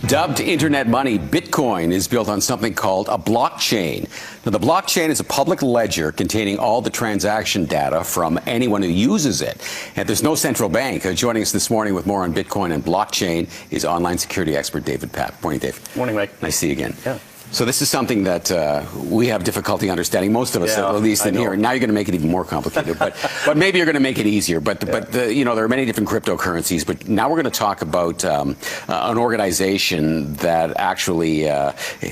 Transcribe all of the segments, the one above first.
Dubbed internet money, Bitcoin is built on something called a blockchain. Now, the blockchain is a public ledger containing all the transaction data from anyone who uses it. And there's no central bank. Joining us this morning with more on Bitcoin and blockchain is online security expert David Papp. Morning, Dave. Morning, Mike. Nice to see you again. Yeah. So this is something that we have difficulty understanding, most of us, at least in here. And now you're going to make it even more complicated, but maybe you're going to make it easier. But you know, there are many different cryptocurrencies. But now we're going to talk about an organization that actually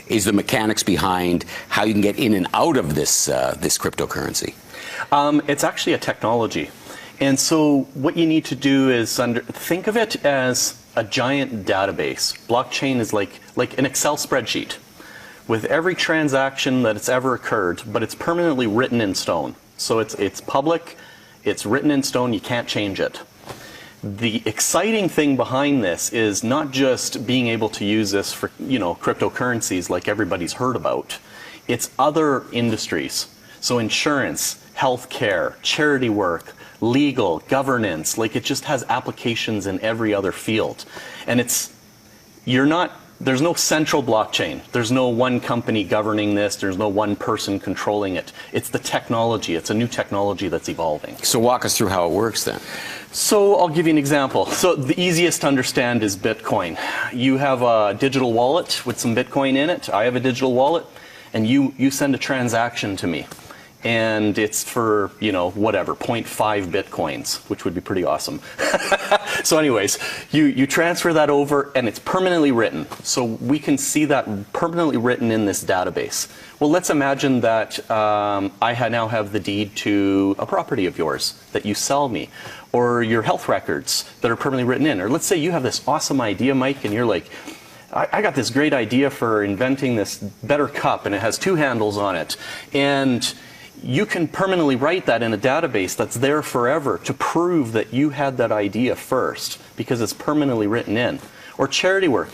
is the mechanics behind how you can get in and out of this this cryptocurrency. It's actually a technology, and so what you need to do is think of it as a giant database. Blockchain is like an Excel spreadsheet with every transaction that it's ever occurred, but it's permanently written in stone. So it's public, it's written in stone, you can't change it. The exciting thing behind this is not just being able to use this for, you know, cryptocurrencies like everybody's heard about. It's other industries. So insurance, healthcare, charity work, legal, governance, like it just has applications in every other field. And there's no central blockchain. There's no one company governing this. There's no one person controlling it. It's the technology. It's a new technology that's evolving. So walk us through how it works then. So I'll give you an example. So the easiest to understand is Bitcoin. You have a digital wallet with some Bitcoin in it. I have a digital wallet, and you send a transaction to me. And it's for, you know, whatever, 0.5 Bitcoins, which would be pretty awesome. So anyways, you transfer that over and it's permanently written. So we can see that permanently written in this database. Well, let's imagine that I now have the deed to a property of yours that you sell me, or your health records that are permanently written in. Or let's say you have this awesome idea, Mike, and you're like, I got this great idea for inventing this better cup, and it has 2 handles on it. And you can permanently write that in a database that's there forever to prove that you had that idea first, because it's permanently written in. Or charity work,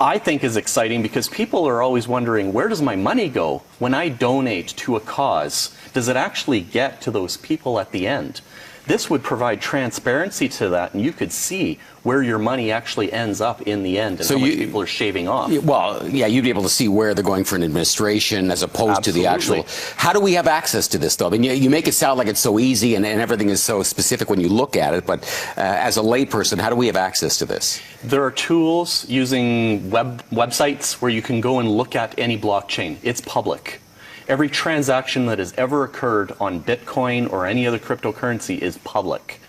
I think, is exciting because people are always wondering, where does my money go when I donate to a cause? Does it actually get to those people at the end? This would provide transparency to that, and you could see where your money actually ends up in the end and so how much people are shaving off. Well, yeah, you'd be able to see where they're going for an administration as opposed to the actual. How do we have access to this, though? I mean, you make it sound like it's so easy and everything is so specific when you look at it, but as a layperson, how do we have access to this? There are tools using websites where you can go and look at any blockchain. It's public. Every transaction that has ever occurred on Bitcoin or any other cryptocurrency is public.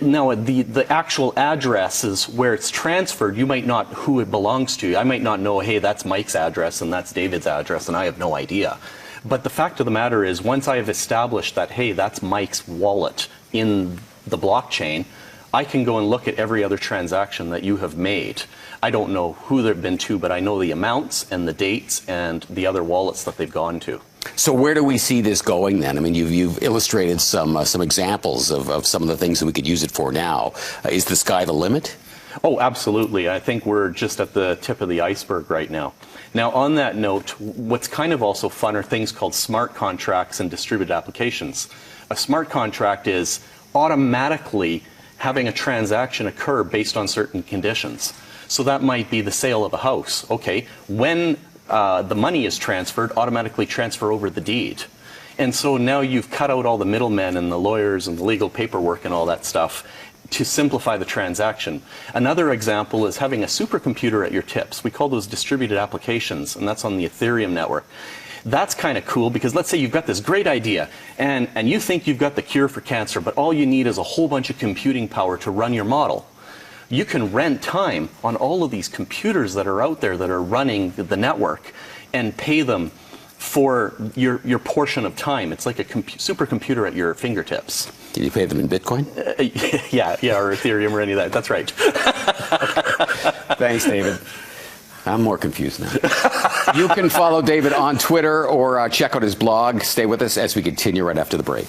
Now, the actual addresses where it's transferred, you might not who it belongs to. I might not know, hey, that's Mike's address and that's David's address, and I have no idea. But the fact of the matter is, once I have established that, hey, that's Mike's wallet in the blockchain, I can go and look at every other transaction that you have made. I don't know who they've been to, but I know the amounts and the dates and the other wallets that they've gone to. So where do we see this going then? I mean, you've illustrated some examples of some of the things that we could use it for now. Is the sky the limit? Oh, absolutely. I think we're just at the tip of the iceberg right now. Now, on that note, what's kind of also fun are things called smart contracts and distributed applications. A smart contract is automatically having a transaction occur based on certain conditions. So that might be the sale of a house. Okay, when the money is transferred, automatically transfer over the deed. And so now you've cut out all the middlemen and the lawyers and the legal paperwork and all that stuff to simplify the transaction. Another example is having a supercomputer at your tips. We call those distributed applications, and that's on the Ethereum network. That's kind of cool because let's say you've got this great idea and you think you've got the cure for cancer, but all you need is a whole bunch of computing power to run your model. You can rent time on all of these computers that are out there that are running the network and pay them for your portion of time. It's like a supercomputer at your fingertips. Can you pay them in Bitcoin? Yeah, or Ethereum or any of that. That's right. Thanks, David. I'm more confused now. You can follow David on Twitter or check out his blog. Stay with us as we continue right after the break.